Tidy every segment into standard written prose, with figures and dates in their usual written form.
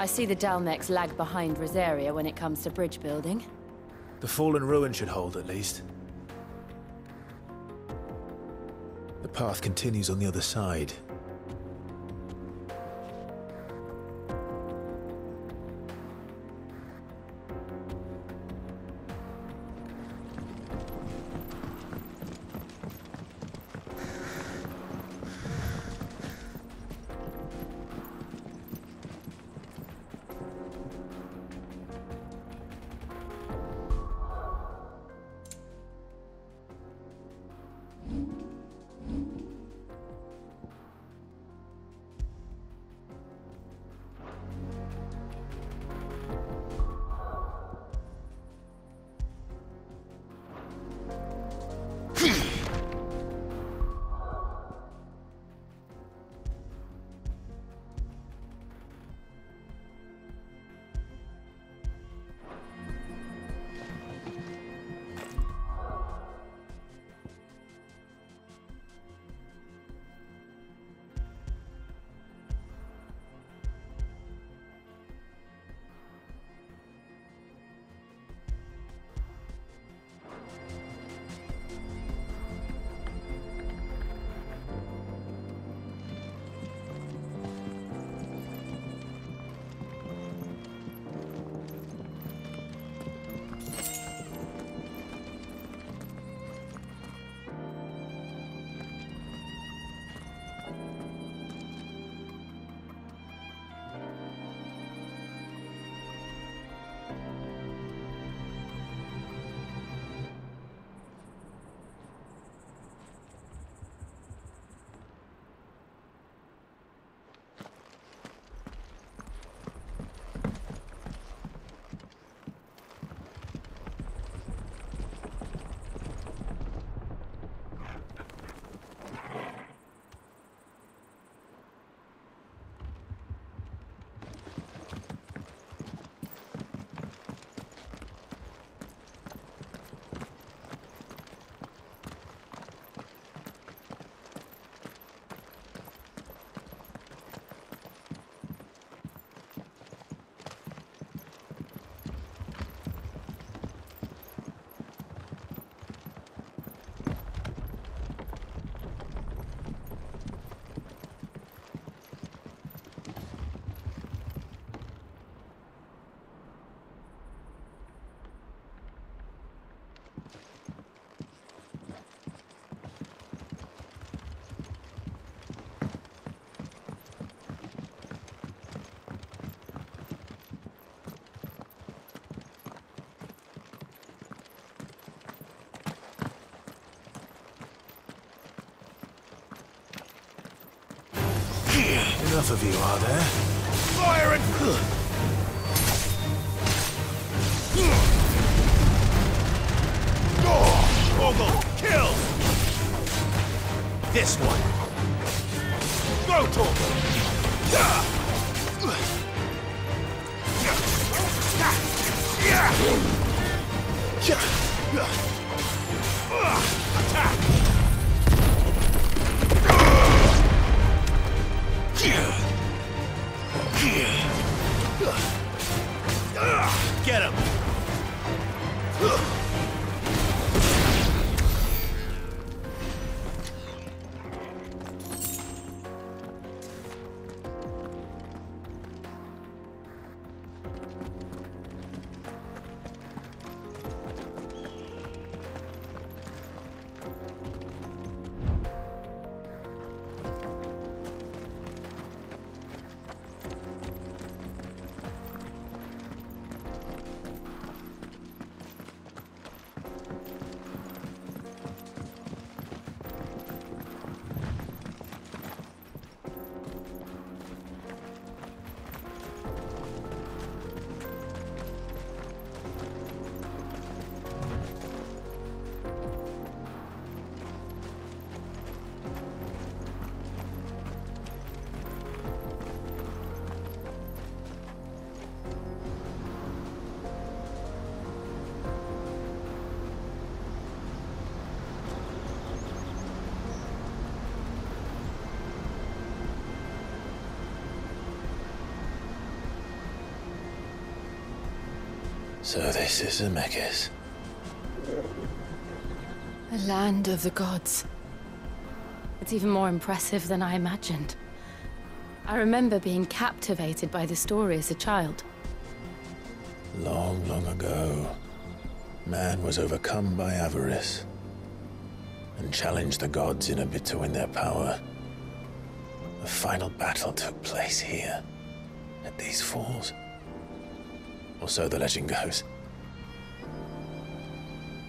I see the Dalmex lag behind Rosaria when it comes to bridge building. The fallen ruin should hold, at least. The path continues on the other side. Enough of you, are there? Fire and... Ogle, kill! This one. Go, Torgal! Attack! Get him! So this is Zemeckis. A land of the gods. It's even more impressive than I imagined. I remember being captivated by the story as a child. Long, long ago, man was overcome by avarice and challenged the gods in a bid to win their power. The final battle took place here, at these falls. Or so the legend goes.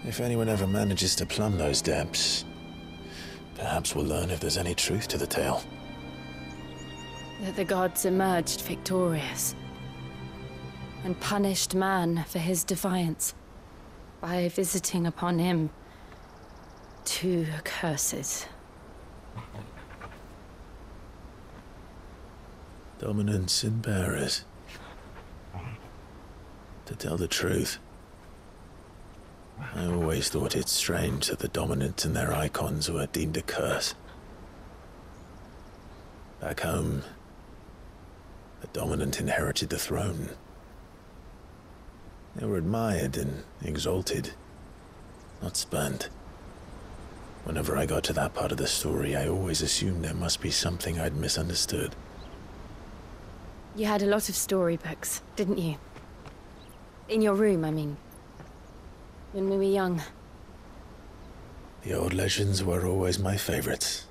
If anyone ever manages to plumb those depths, perhaps we'll learn if there's any truth to the tale. That the gods emerged victorious and punished man for his defiance by visiting upon him 2 curses. Dominants and bearers. To tell the truth, I always thought it strange that the dominants and their icons were deemed a curse. Back home, the dominant inherited the throne. They were admired and exalted, not spurned. Whenever I got to that part of the story, I always assumed there must be something I'd misunderstood. You had a lot of storybooks, didn't you? In your room, I mean. When we were young. The old legends were always my favorites.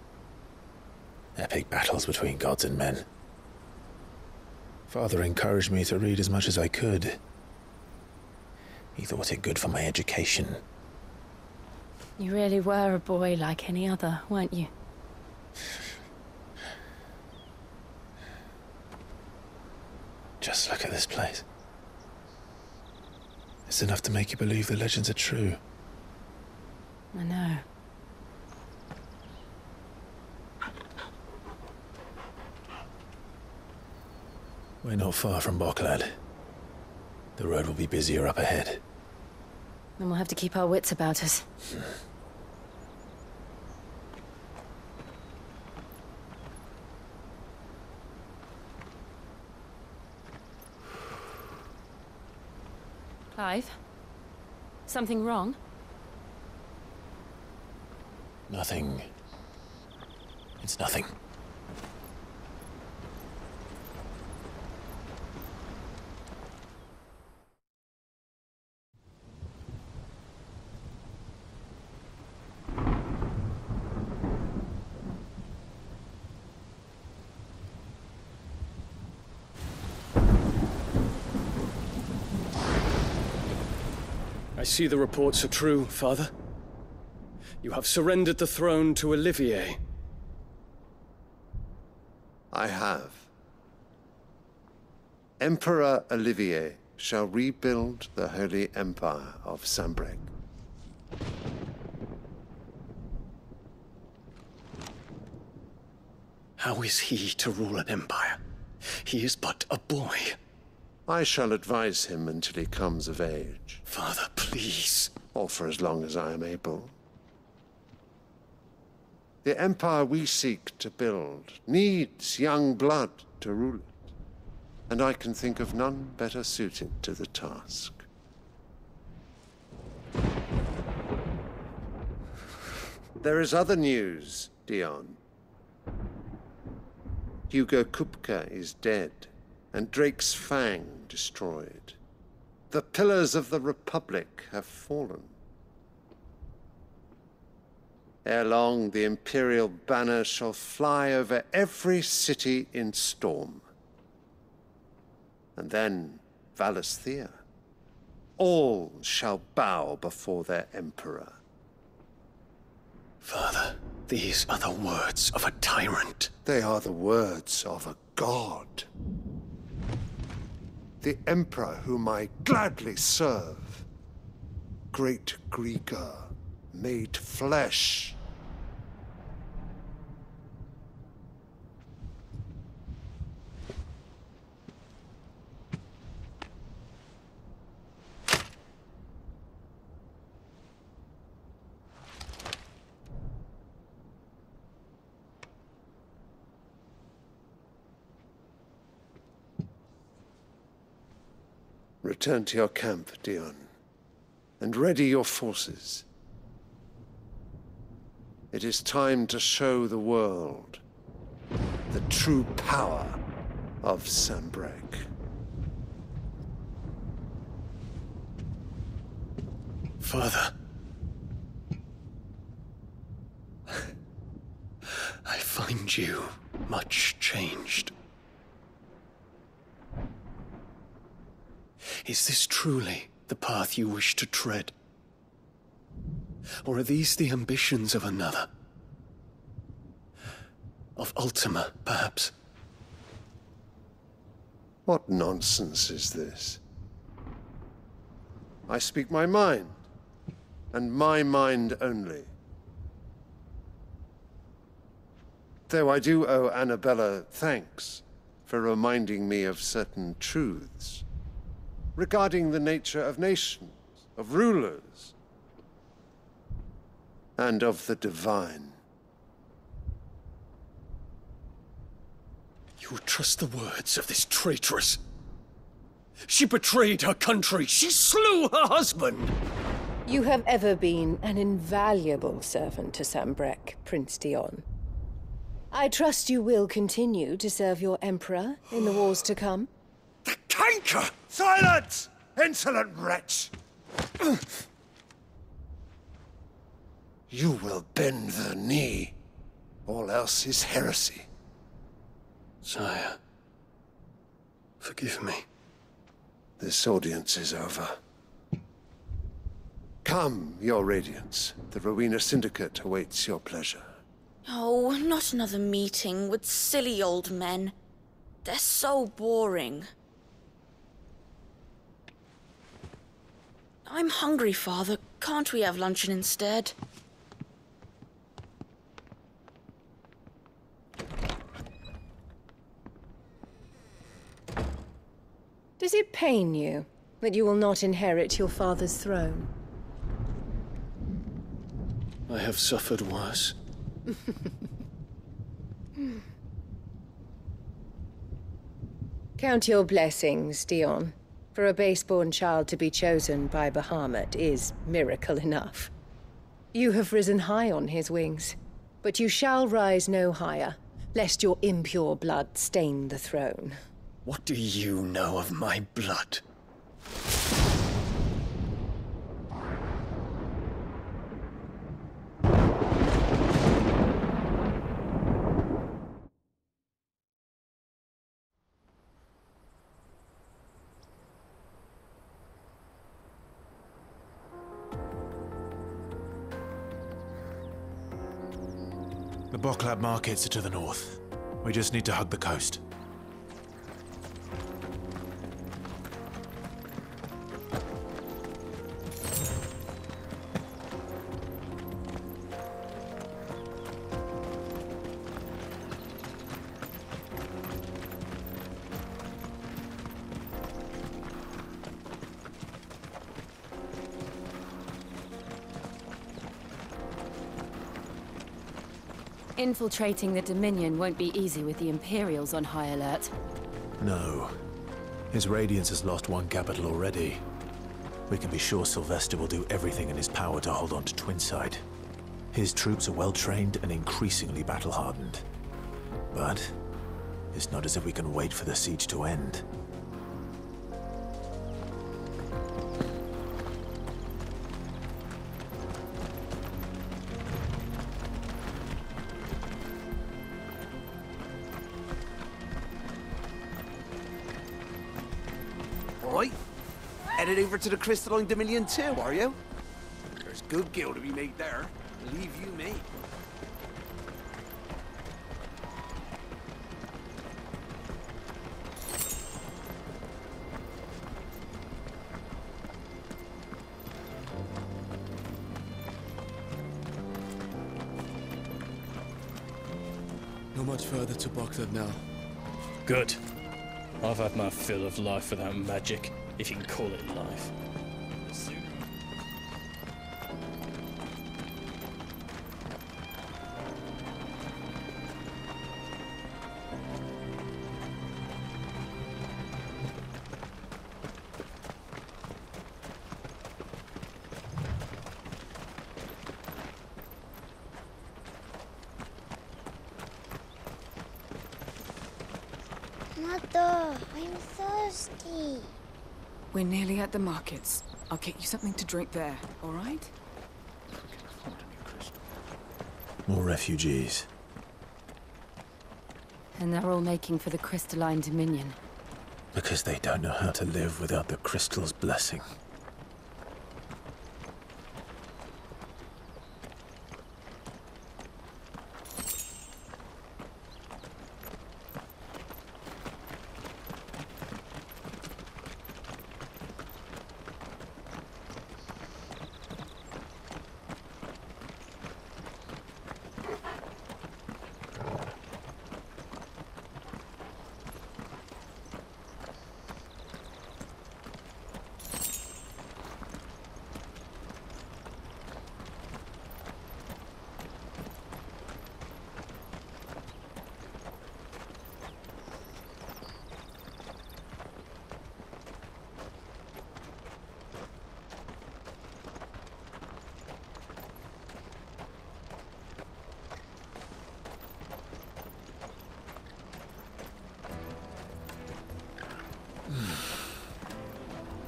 Epic battles between gods and men. Father encouraged me to read as much as I could. He thought it good for my education. You really were a boy like any other, weren't you? Just look at this place. It's enough to make you believe the legends are true. I know. We're not far from Boklad. The road will be busier up ahead. Then we'll have to keep our wits about us. Clive? Something wrong? Nothing. It's nothing. I see the reports are true, Father. You have surrendered the throne to Olivier. I have. Emperor Olivier shall rebuild the Holy Empire of Sambrec. How is he to rule an empire? He is but a boy. I shall advise him until he comes of age. Father, please. Or for as long as I am able. The empire we seek to build needs young blood to rule it, and I can think of none better suited to the task. There is other news, Dion. Hugo Kupka is dead, and Drake's Fang destroyed. The pillars of the Republic have fallen. Ere long, the Imperial banner shall fly over every city in Storm. And then, Valisthea. All shall bow before their Emperor. Father, these are the words of a tyrant. They are the words of a god. The Emperor whom I gladly serve. Great Greeker, made flesh. Return to your camp, Dion, and ready your forces. It is time to show the world the true power of Sanbreque. Father. I find you much changed. Is this truly the path you wish to tread? Or are these the ambitions of another? Of Ultima, perhaps? What nonsense is this? I speak my mind, and my mind only. Though I do owe Annabella thanks for reminding me of certain truths regarding the nature of nations, of rulers, and of the divine. You would trust the words of this traitress? She betrayed her country! She slew her husband! You have ever been an invaluable servant to Sanbreque, Prince Dion. I trust you will continue to serve your Emperor in the wars to come. The canker! Silence, insolent wretch! You will bend the knee. All else is heresy. Sire, forgive me. This audience is over. Come, your Radiance. The Rowena Syndicate awaits your pleasure. Oh, not another meeting with silly old men. They're so boring. I'm hungry, Father. Can't we have luncheon instead? Does it pain you that you will not inherit your father's throne? I have suffered worse. Count your blessings, Dion. For a base-born child to be chosen by Bahamut is miracle enough. You have risen high on his wings, but you shall rise no higher, lest your impure blood stain the throne. What do you know of my blood? The Boklab markets are to the north. We just need to hug the coast. Infiltrating the Dominion won't be easy with the Imperials on high alert. No. His Radiance has lost one capital already. We can be sure Sylvester will do everything in his power to hold on to Twinside. His troops are well-trained and increasingly battle-hardened. But it's not as if we can wait for the siege to end. Right. Headed over to the Crystalline Dominion too, are you? There's good gil to be made there. Believe you me. Not much further to Boklab now. Good. I've had my fill of life without magic, if you can call it life. water. I'm thirsty. We're nearly at the markets. I'll get you something to drink there, all right? More refugees. And they're all making for the crystalline dominion. Because they don't know how to live without the crystal's blessing.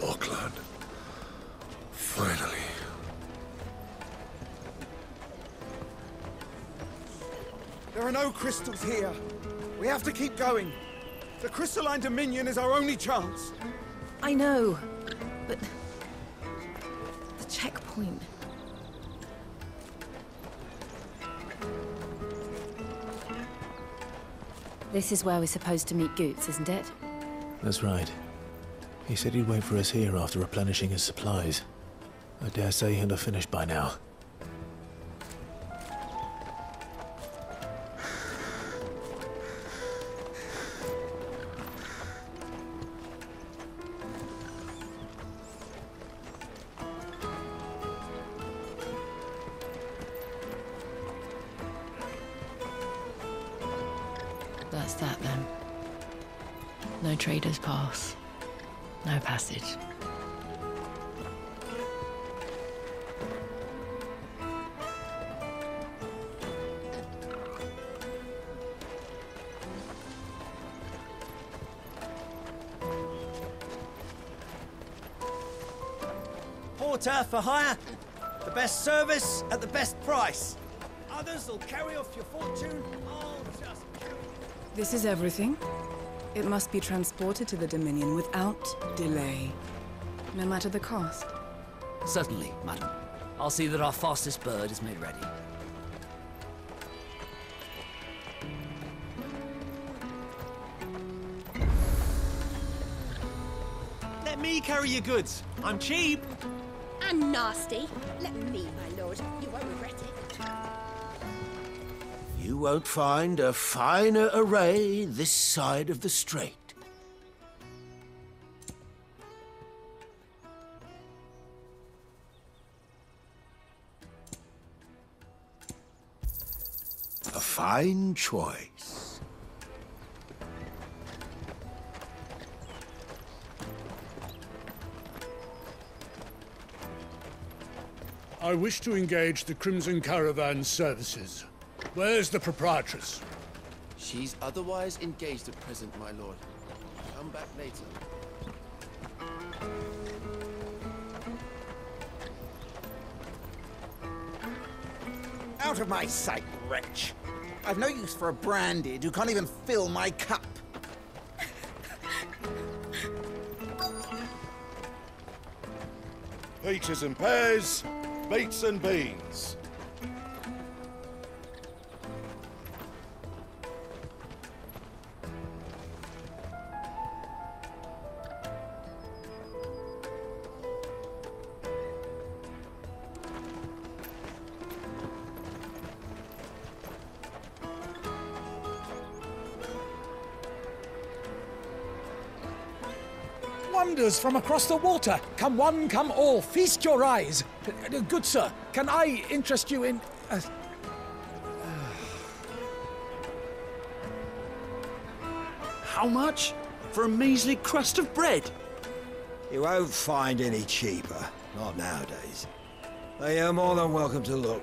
Auckland. Finally. There are no crystals here. We have to keep going. The crystalline dominion is our only chance. I know, but... the checkpoint... This is where we're supposed to meet Goots, isn't it? That's right. He said he'd wait for us here after replenishing his supplies. I dare say he'll have finished by now. That's that then. No trader's pass. No passage. Porter for hire. The best service at the best price. Others will carry off your fortune. I'll just... This is everything. It must be transported to the Dominion without delay, no matter the cost. Certainly, madam. I'll see that our fastest bird is made ready. Let me carry your goods. I'm cheap. And nasty. Let me, my lord. You won't regret it. You won't find a finer array this side of the strait. A fine choice. I wish to engage the Crimson Caravan services. Where's the proprietress? She's otherwise engaged at present, my lord. Come back later. Out of my sight, wretch. I've no use for a branded who can't even fill my cup. Peaches and pears, beets and beans. Wonders from across the water. Come one, come all. Feast your eyes. Good sir, can I interest you in... How much? For a measly crust of bread? You won't find any cheaper. Not nowadays. But you're more than welcome to look.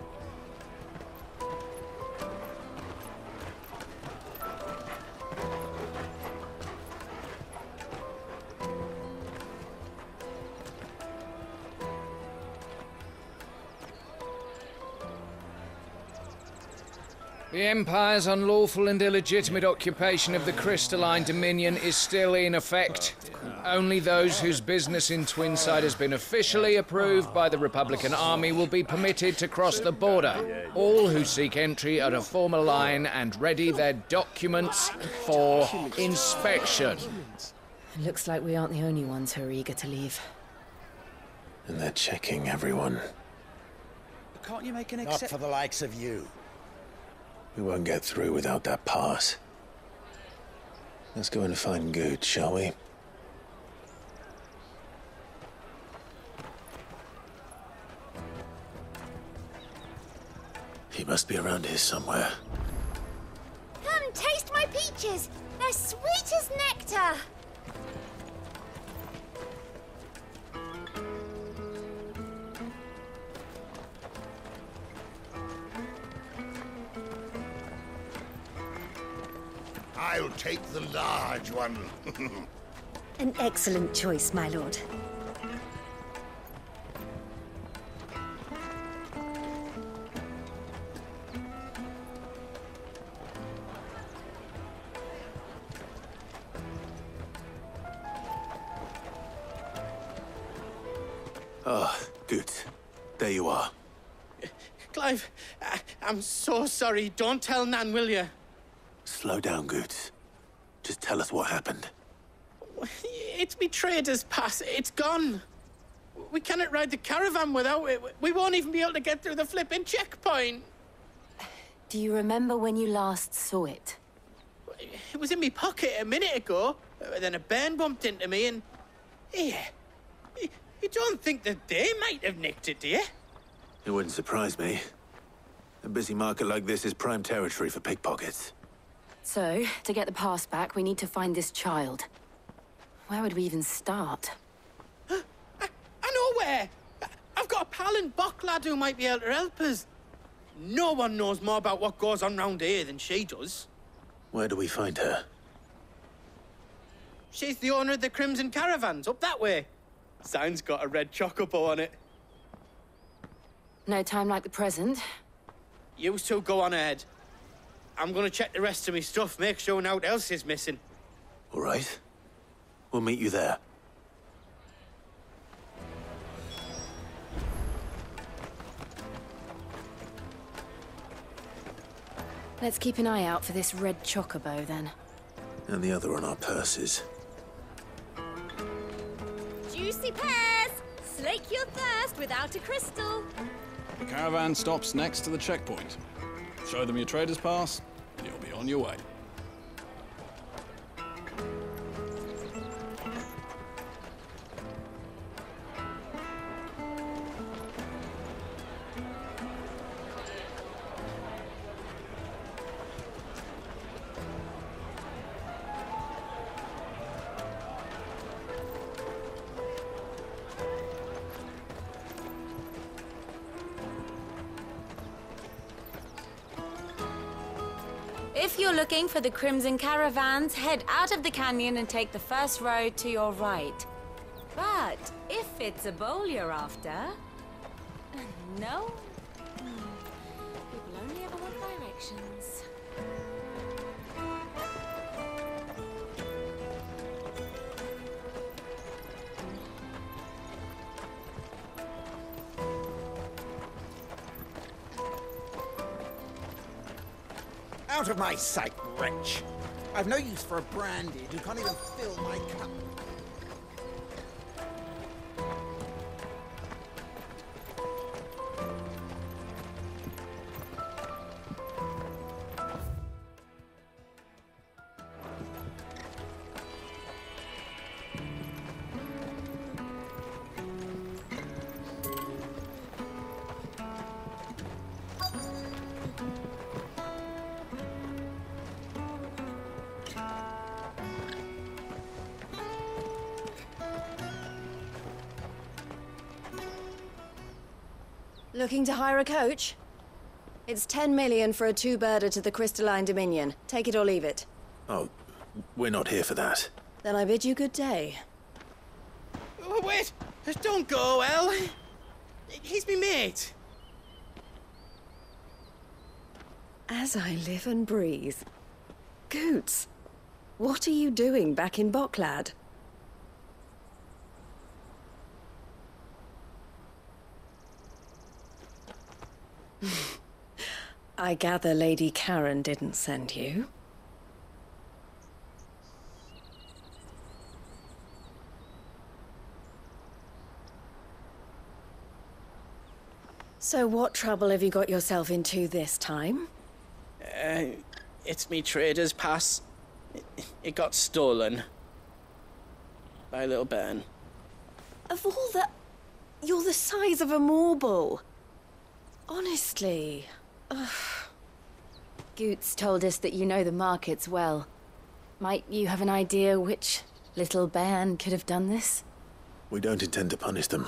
The Empire's unlawful and illegitimate occupation of the Crystalline Dominion is still in effect. Only those whose business in Twinside has been officially approved by the Republican Army will be permitted to cross the border. All who seek entry are to form a line and ready their documents for inspection. It looks like we aren't the only ones who are eager to leave. And they're checking everyone. Can't you make an Not for the likes of you. We won't get through without that pass. Let's go and find Good, shall we? He must be around here somewhere. Come, taste my peaches! They're sweet as nectar! I'll take the large one. An excellent choice, my lord. Ah, good. There you are. Clive, I'm so sorry. Don't tell Nan, will you? Slow down, Goods. Just tell us what happened. It's me trader's pass. It's gone. We cannot ride the caravan without it. We won't even be able to get through the flipping checkpoint. Do you remember when you last saw it? It was in my pocket a minute ago. Then a bairn bumped into me and... Here. You don't think that they might have nicked it, do you? It wouldn't surprise me. A busy market like this is prime territory for pickpockets. So, to get the pass back, we need to find this child. Where would we even start? I know where! I've got a pal in Bock lad who might be able to help us. No one knows more about what goes on round here than she does. Where do we find her? She's the owner of the Crimson Caravans, up that way. Sign's got a red chocobo on it. No time like the present. You two go on ahead. I'm gonna check the rest of my stuff, make sure naught else is missing. All right. We'll meet you there. Let's keep an eye out for this red chocobo, then. And the other on our purses. Juicy pears! Slake your thirst without a crystal. The caravan stops next to the checkpoint. Show them your trader's pass, and you'll be on your way. If you're looking for the Crimson Caravans, head out of the canyon and take the first road to your right. But if it's a bowl you're after... No? People only ever want directions. Out of my sight, wretch! I've no use for a brandy who can't even fill my cup. Looking to hire a coach? It's 10 million for a two-birder to the Crystalline Dominion. Take it or leave it. Oh, we're not here for that. Then I bid you good day. Oh, wait! Don't go, El! He's me mate. As I live and breathe. Goots, what are you doing back in Boklad? I gather Lady Karen didn't send you. So what trouble have you got yourself into this time? It's me trader's pass. It got stolen. By little Ben. Of all the... You're the size of a marble. Honestly. Ugh. Goots told us that you know the markets well. Might you have an idea which little bairn could have done this? We don't intend to punish them.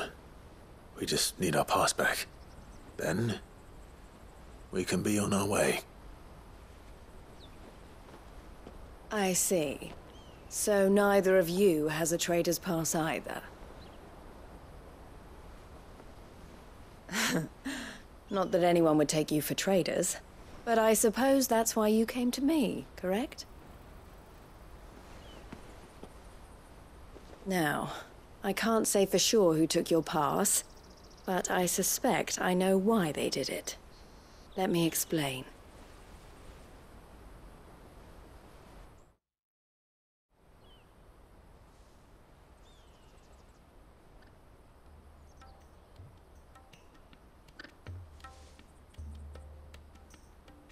We just need our pass back. Then, we can be on our way. I see. So neither of you has a trader's pass either. Not that anyone would take you for traders, but I suppose that's why you came to me, correct? Now, I can't say for sure who took your pass, but I suspect I know why they did it. Let me explain.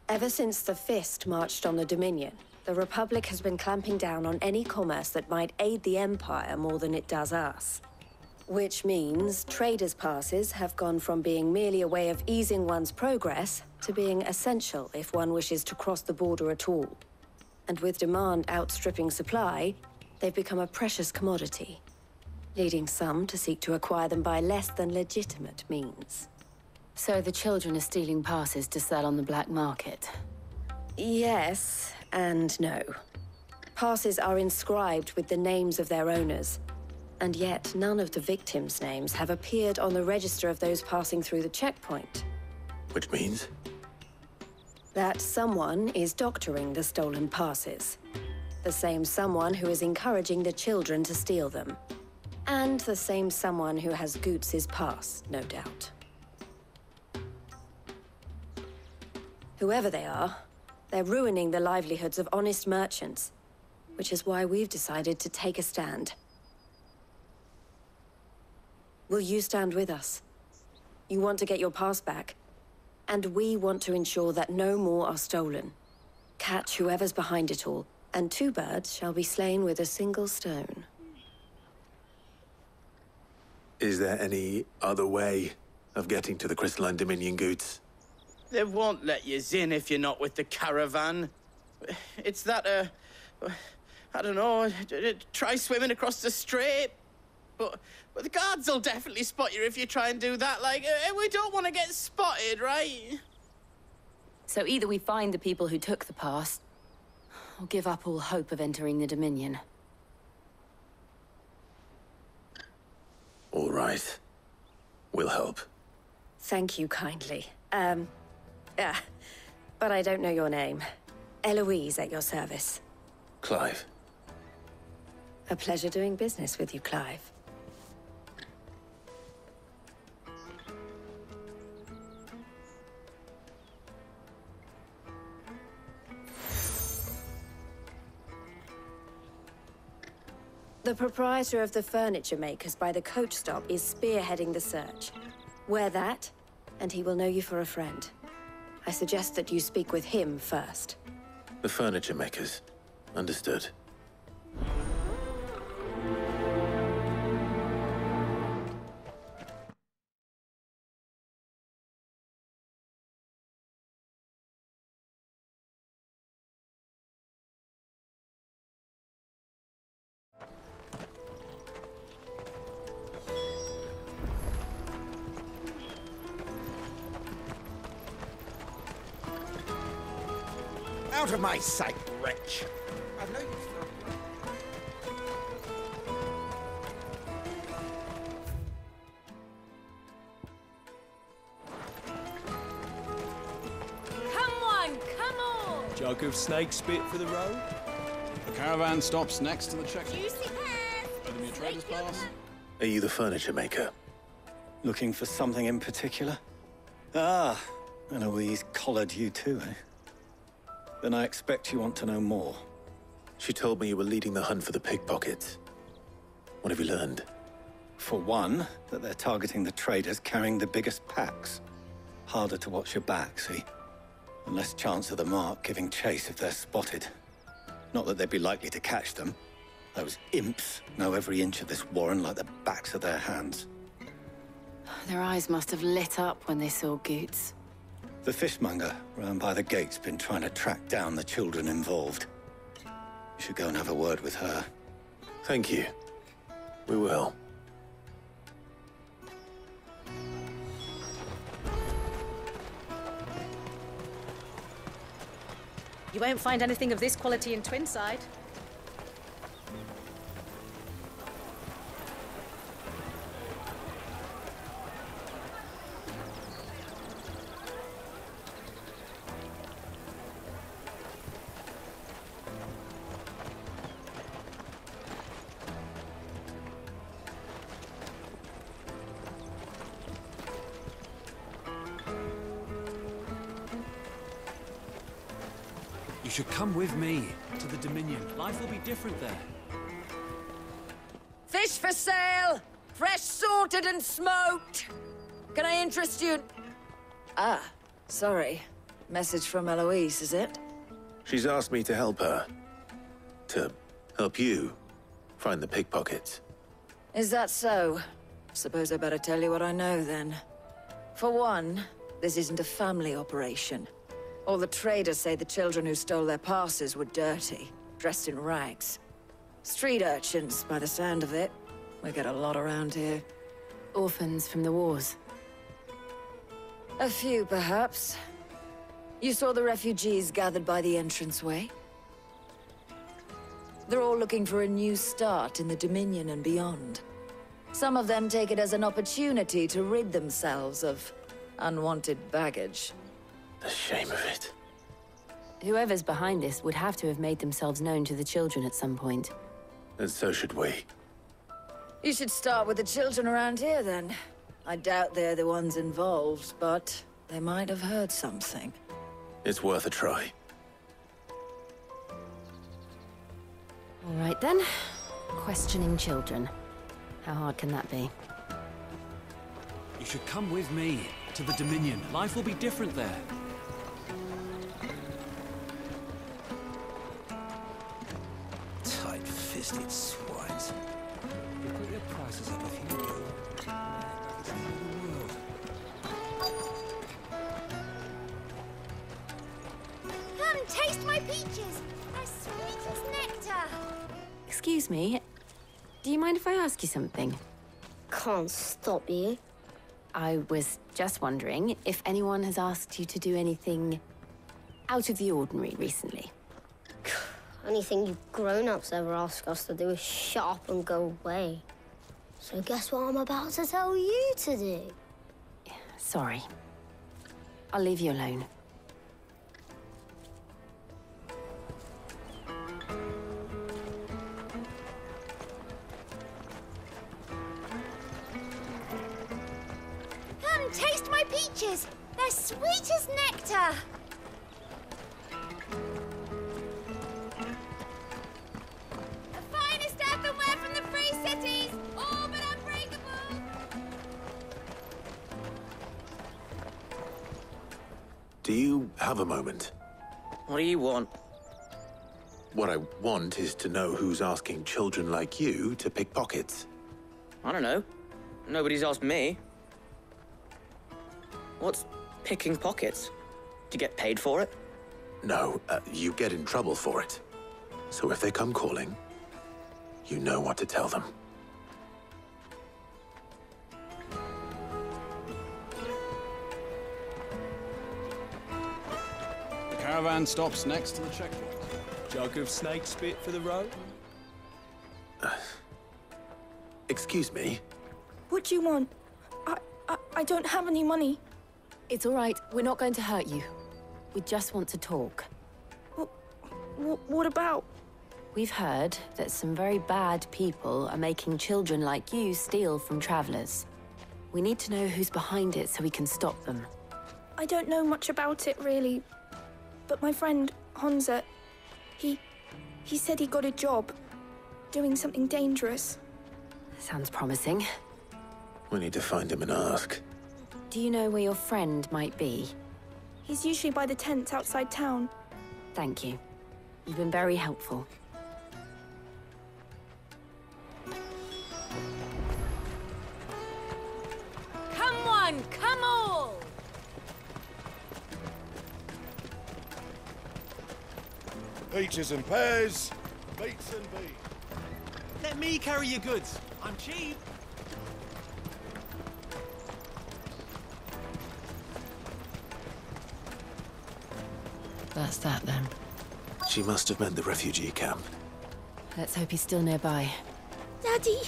Ever since the Fist marched on the Dominion, the Republic has been clamping down on any commerce that might aid the Empire more than it does us. Which means traders' passes have gone from being merely a way of easing one's progress to being essential if one wishes to cross the border at all. And with demand outstripping supply, they've become a precious commodity, leading some to seek to acquire them by less than legitimate means. So the children are stealing passes to sell on the black market? Yes, and no. Passes are inscribed with the names of their owners, and yet none of the victims' names have appeared on the register of those passing through the checkpoint. Which means? That someone is doctoring the stolen passes. The same someone who is encouraging the children to steal them. And the same someone who has Goots' pass, no doubt. Whoever they are, they're ruining the livelihoods of honest merchants, which is why we've decided to take a stand. Will you stand with us? You want to get your pass back, and we want to ensure that no more are stolen. Catch whoever's behind it all, and 2 birds shall be slain with a single stone. Is there any other way of getting to the Crystalline Dominion, Goots? They won't let you in if you're not with the caravan. It's that, I don't know, try swimming across the strait. But the guards will definitely spot you if you try and do that. Like, we don't want to get spotted, right? So either we find the people who took the pass, or give up all hope of entering the Dominion. All right. We'll help. Thank you kindly. But I don't know your name. Eloise at your service. Clive. A pleasure doing business with you, Clive. The proprietor of the furniture makers by the coach stop is spearheading the search. Wear that, and he will know you for a friend. I suggest that you speak with him first. The furniture makers. Understood. Out of my sight, wretch! I've no use for... Come on, come Jug of snake spit for the road? The caravan stops next to the checkpoint. Show them your trader's pass. Are you the furniture maker? Looking for something in particular? Ah, Eloise collared you too, eh? Then I expect you want to know more. She told me you were leading the hunt for the pickpockets. What have you learned? For one, that they're targeting the traders carrying the biggest packs. Harder to watch your back, see? And less chance of the mark giving chase if they're spotted. Not that they'd be likely to catch them. Those imps know every inch of this warren like the backs of their hands. Their eyes must have lit up when they saw Goots. The fishmonger round by the gate's been trying to track down the children involved. You should go and have a word with her. Thank you. We will. You won't find anything of this quality in Twinside. You should come with me to the Dominion. Life will be different there. Fish for sale! Fresh sorted and smoked! Can I interest you? Ah, sorry. Message from Eloise, is it? She's asked me to help her. To help you find the pickpockets. Is that so? Suppose I better tell you what I know, then. For one, this isn't a family operation. All the traders say the children who stole their passes were dirty, dressed in rags. Street urchins, by the sound of it. We get a lot around here. Orphans from the wars. A few, perhaps. You saw the refugees gathered by the entranceway? They're all looking for a new start in the Dominion and beyond. Some of them take it as an opportunity to rid themselves of unwanted baggage. The shame of it. Whoever's behind this would have to have made themselves known to the children at some point. And so should we. You should start with the children around here, then. I doubt they're the ones involved, but they might have heard something. It's worth a try. All right, then. Questioning children. How hard can that be? You should come with me to the Dominion. Life will be different there. Tight-fisted swines. You put your prices up if you will. It's the end of the world. Come, taste my peaches! As sweet as nectar! Excuse me. Do you mind if I ask you something? Can't stop you. I was just wondering if anyone has asked you to do anything out of the ordinary recently. Anything you grown-ups ever ask us to do is shut up and go away. So guess what I'm about to tell you to do? Sorry. I'll leave you alone. Come, taste my peaches! They're sweet as nectar! The finest earthenware from the Free Cities! All but unbreakable! Do you have a moment? What do you want? What I want is to know who's asking children like you to pick pockets. I don't know. Nobody's asked me. What's picking pockets? Do you get paid for it? No, you get in trouble for it. So if they come calling, you know what to tell them. The caravan stops next to the checkpoint. Jug of snake spit for the road? Excuse me? What do you want? I don't have any money. It's all right. We're not going to hurt you. We just want to talk. What about? We've heard that some very bad people are making children like you steal from travelers. We need to know who's behind it so we can stop them. I don't know much about it, really. But my friend, Honza, he said he got a job doing something dangerous. Sounds promising. We need to find him and ask. Do you know where your friend might be? He's usually by the tents outside town. Thank you. You've been very helpful. Come one, come all! Peaches and pears, beets and beans. Let me carry your goods. I'm cheap. That's that, then. She must have meant the refugee camp. Let's hope he's still nearby. Daddy,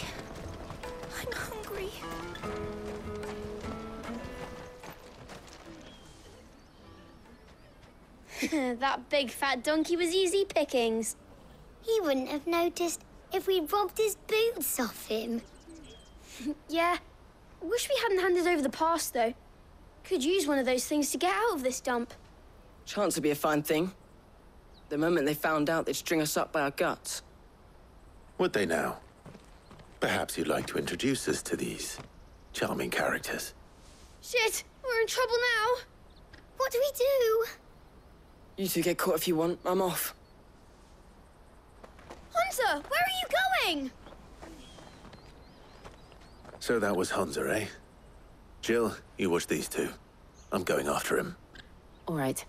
I'm hungry. That big fat donkey was easy pickings. He wouldn't have noticed if we'd robbed his boots off him. Yeah. Wish we hadn't handed over the pass, though. Could use one of those things to get out of this dump. Chance would be a fine thing. The moment they found out, they'd string us up by our guts. Would they now? Perhaps you'd like to introduce us to these charming characters. Shit! We're in trouble now! What do we do? You two get caught if you want. I'm off. Hunter, where are you going? So that was Hunter, eh? Jill, you watch these two. I'm going after him. All right.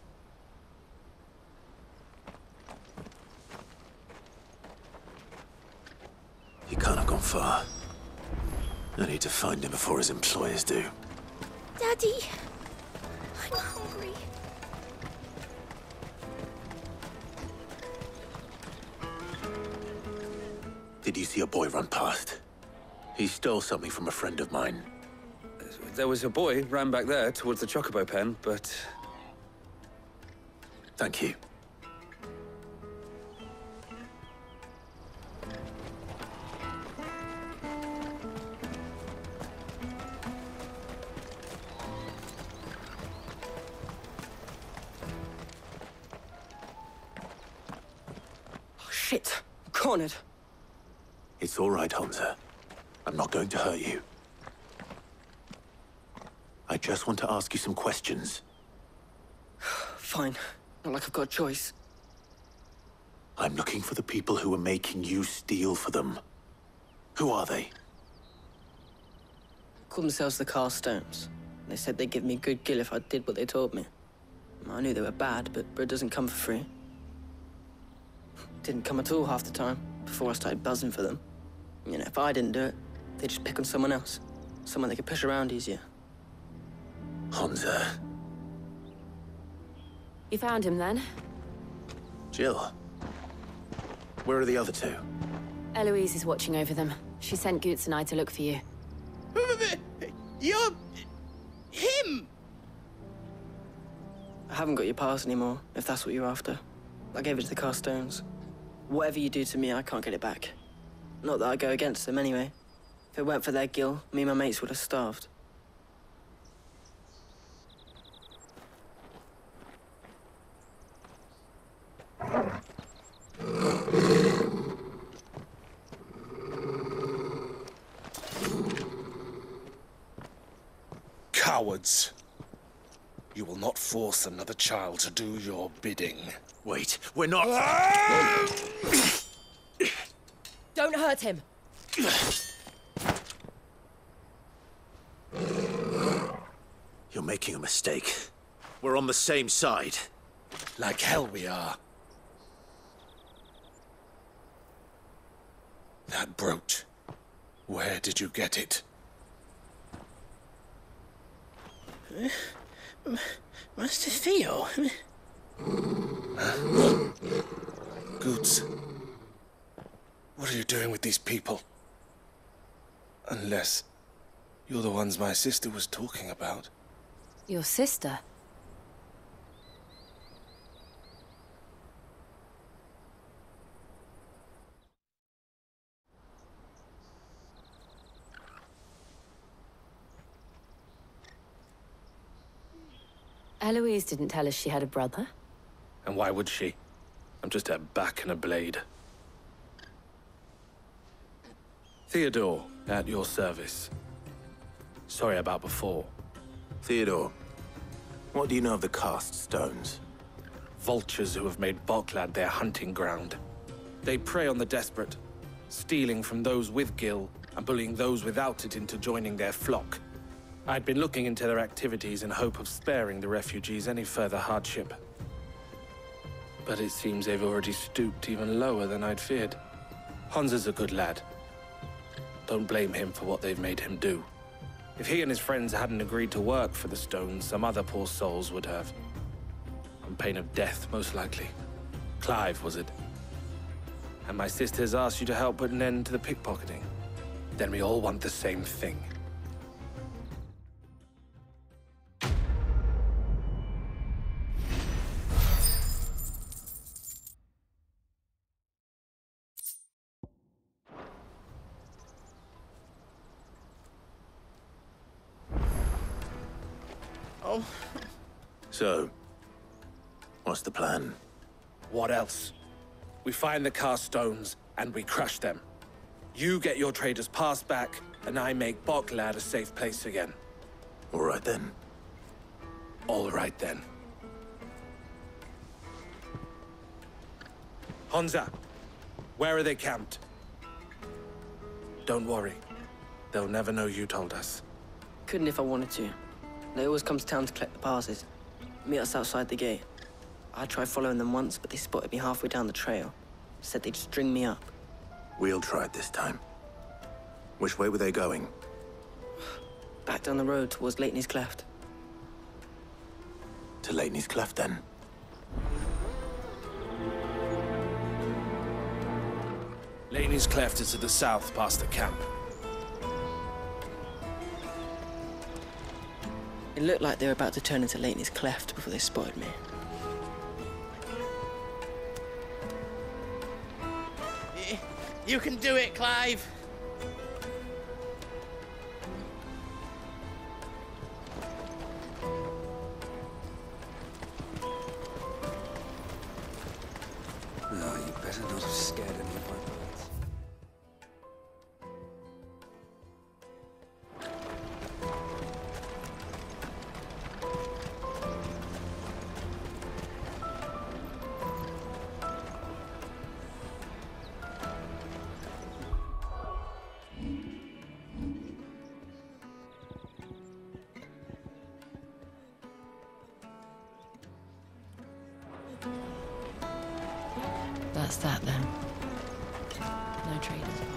He can't have gone far. I need to find him before his employers do. Daddy, I'm hungry. Did you see a boy run past? He stole something from a friend of mine. There was a boy ran back there towards the Chocobo pen, but... Thank you. Oh, shit. I'm cornered. It's all right, Hunter. I'm not going to hurt you. I just want to ask you some questions. Fine. Not like I've got a choice. I'm looking for the people who are making you steal for them. Who are they? Call themselves the Carstones. They said they'd give me good gill if I did what they told me. I knew they were bad, but bread doesn't come for free. Didn't come at all half the time, before I started buzzing for them. You know, if I didn't do it, they'd just pick on someone else. Someone they could push around easier. Hunter. You found him, then? Jill. Where are the other two? Eloise is watching over them. She sent Goots and I to look for you. You're... him! I haven't got your pass anymore, if that's what you're after. I gave it to the Carstones. Whatever you do to me, I can't get it back. Not that I go against them, anyway. If it weren't for their gill, me and my mates would have starved. Cowards. You will not force another child to do your bidding. Wait, we're not... Don't hurt him! You're making a mistake. We're on the same side. Like hell we are. That brooch. Where did you get it? Master Theo? Goots. What are you doing with these people? Unless you're the ones my sister was talking about. Your sister? Eloise didn't tell us she had a brother. And why would she? I'm just her back and a blade. Theodore, at your service. Sorry about before. Theodore, what do you know of the cast stones? Vultures who have made Boklad their hunting ground. They prey on the desperate, stealing from those with Gil and bullying those without it into joining their flock. I'd been looking into their activities in hope of sparing the refugees any further hardship. But it seems they've already stooped even lower than I'd feared. Hansa's a good lad. Don't blame him for what they've made him do. If he and his friends hadn't agreed to work for the stones, some other poor souls would have. On pain of death, most likely. Clive, was it? And my sisters asked you to help put an end to the pickpocketing. Then we all want the same thing. Oh. So, what's the plan? What else? We find the cast stones, and we crush them. You get your trader's pass back, and I make Boklad a safe place again. All right then. All right then. Hansa, where are they camped? Don't worry. They'll never know you told us. Couldn't if I wanted to. They always come to town to collect the passes. Meet us outside the gate. I tried following them once, but they spotted me halfway down the trail. Said they'd string me up. We'll try it this time. Which way were they going? Back down the road towards Leitney's Cleft. To Leitney's Cleft, then? Leitney's Cleft is to the south, past the camp. It looked like they were about to turn into Leitney's Cleft before they spotted me. You can do it, Clive! No, you better not have scared any of my bullets. That's that then. No traders pass.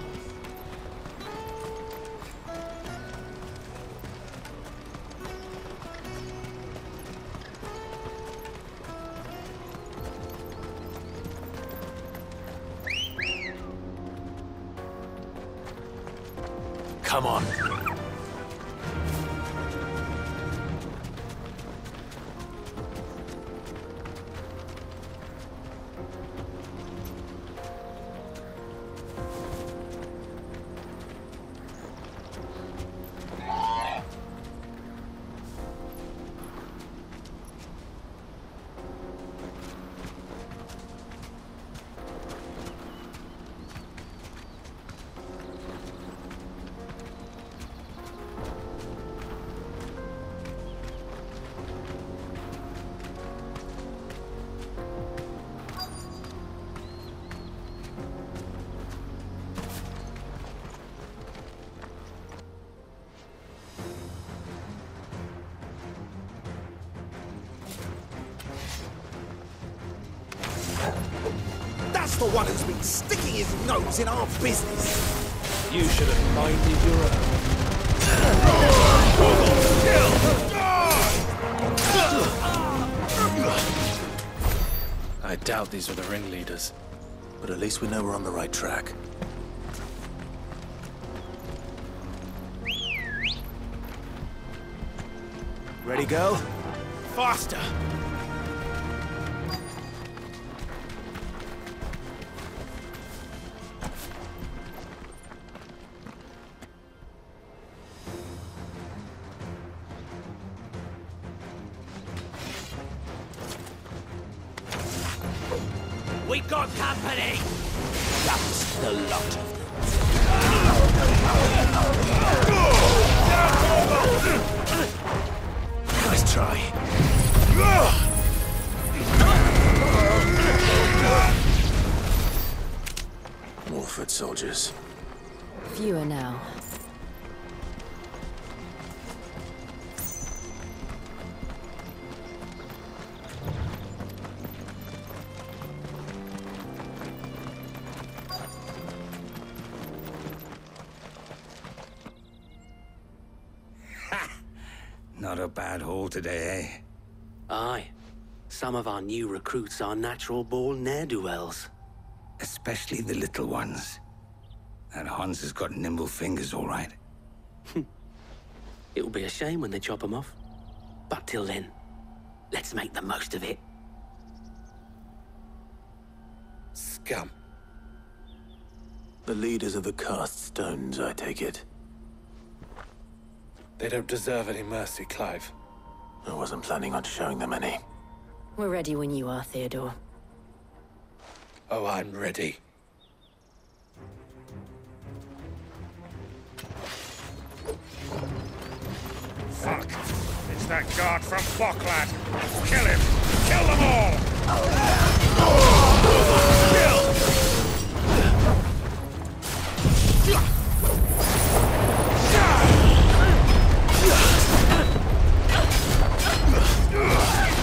Come on. That's the one who's been sticking his nose in our business. You should have minded your own. I doubt these were the ringleaders. But at least we know we're on the right track. Ready, go? Faster! We got company! That's the lot of them. Nice try. More foot soldiers. Fewer now. Not a bad haul today, eh? Aye. Some of our new recruits are natural-born ne'er-do-wells. Especially the little ones. That Hans has got nimble fingers, all right. It'll be a shame when they chop them off. But till then, let's make the most of it. Scum. The leaders of the cast stones, I take it. They don't deserve any mercy, Clive. I wasn't planning on showing them any. We're ready when you are, Theodore. Oh, I'm ready. Fuck! It's that guard from Boklad! Kill him! Kill them all!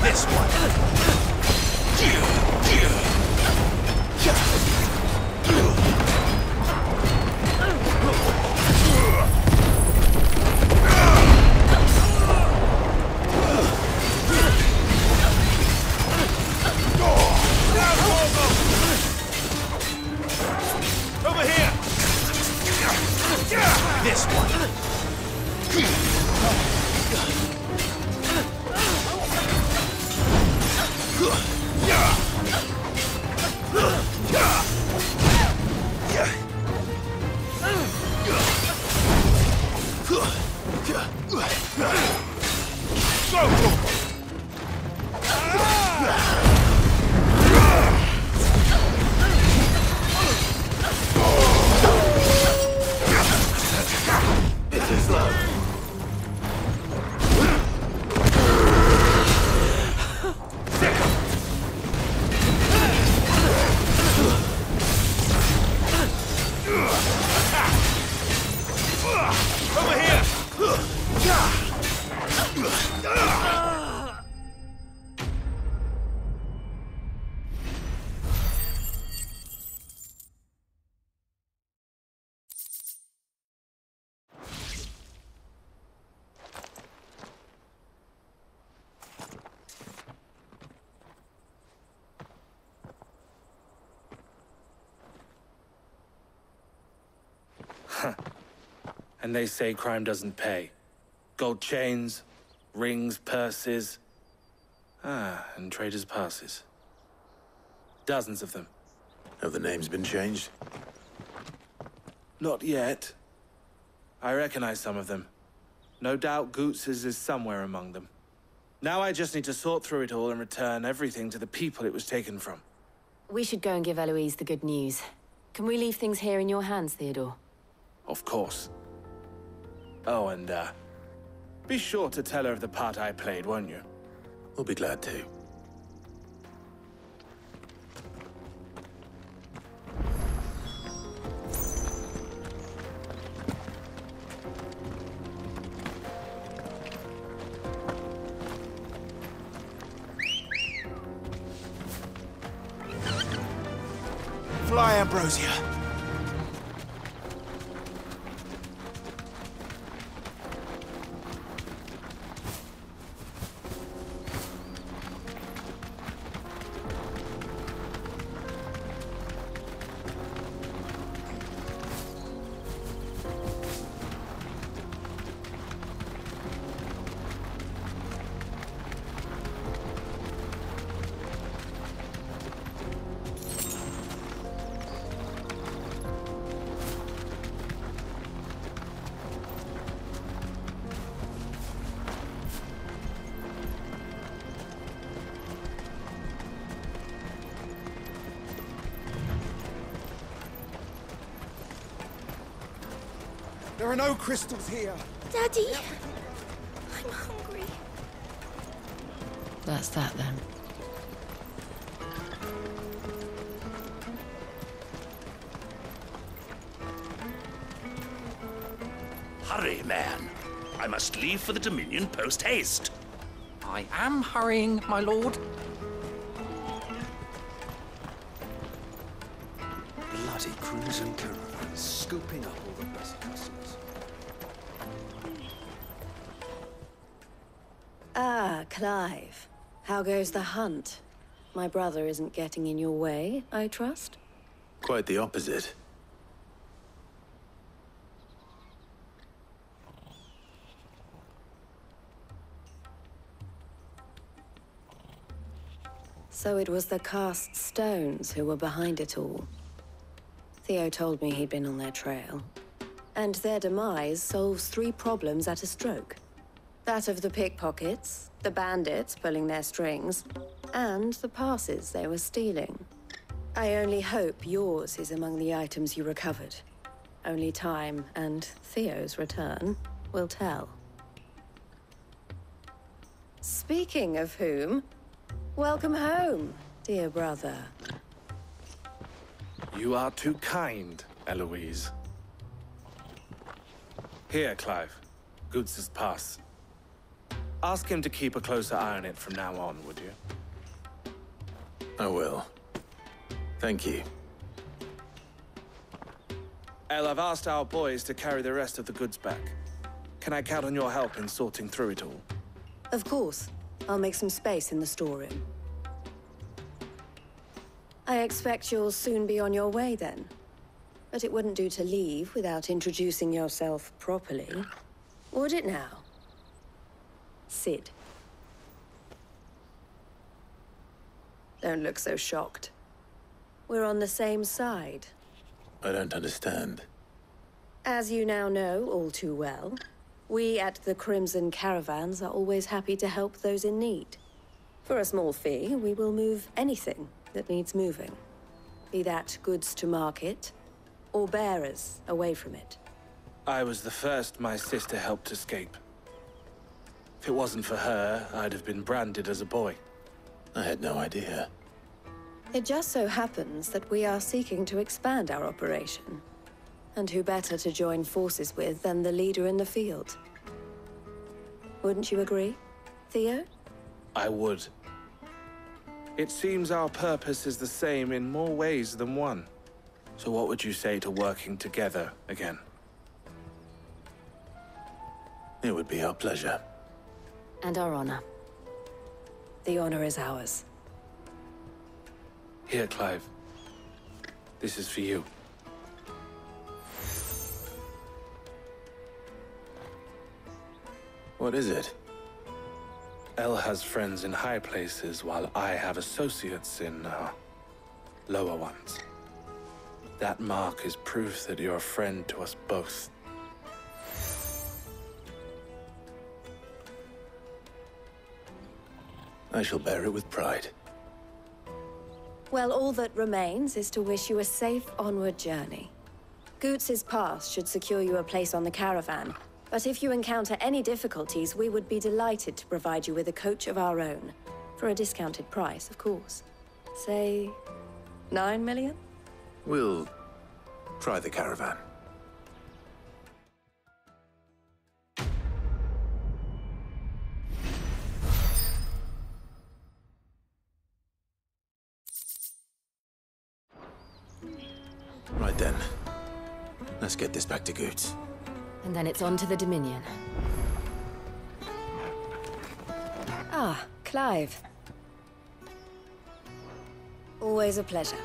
This one! Over here! This one! This is love. Over here! And they say crime doesn't pay. Gold chains, rings, purses. And traders' passes. Dozens of them. Have the names been changed? Not yet. I recognize some of them. No doubt Goots's is somewhere among them. Now I just need to sort through it all and return everything to the people it was taken from. We should go and give Eloise the good news. Can we leave things here in your hands, Theodore? Of course. Oh, and, be sure to tell her of the part I played, won't you? We'll be glad to. Fly, Ambrosia! There are no crystals here. Daddy! I'm hungry. That's that then. Hurry, man. I must leave for the Dominion post-haste. I am hurrying, my lord. Bloody crimson caravans scooping up all the best customers. Ah, Clive. How goes the hunt? My brother isn't getting in your way, I trust? Quite the opposite. So it was the cast stones who were behind it all. Theo told me he'd been on their trail. And their demise solves 3 problems at a stroke. That of the pickpockets, the bandits pulling their strings, and the passes they were stealing. I only hope yours is among the items you recovered. Only time and Theo's return will tell. Speaking of whom, welcome home, dear brother. You are too kind, Eloise. Here, Clive. Goods' pass. Ask him to keep a closer eye on it from now on, would you? I will. Thank you. El, I've asked our boys to carry the rest of the goods back. Can I count on your help in sorting through it all? Of course. I'll make some space in the storeroom. I expect you'll soon be on your way then. But it wouldn't do to leave without introducing yourself properly. Would it now? Sid. Don't look so shocked. We're on the same side. I don't understand. As you now know all too well, we at the Crimson Caravans are always happy to help those in need. For a small fee, we will move anything that needs moving. Be that goods to market, or bearers away from it. I was the first my sister helped escape. If it wasn't for her, I'd have been branded as a boy. I had no idea. It just so happens that we are seeking to expand our operation. And who better to join forces with than the leader in the field? Wouldn't you agree, Theo? I would. It seems our purpose is the same in more ways than one. So what would you say to working together again? It would be our pleasure. And our honor. The honor is ours. Here, Clive. This is for you. What is it? El has friends in high places, while I have associates in, lower ones. That mark is proof that you're a friend to us both. I shall bear it with pride. Well, all that remains is to wish you a safe onward journey. Goots' pass should secure you a place on the caravan, but if you encounter any difficulties, we would be delighted to provide you with a coach of our own. For a discounted price, of course. Say, 9 million? We'll try the caravan. Right then. Let's get this back to Goots. And then it's on to the Dominion. Ah, Clive. Always a pleasure.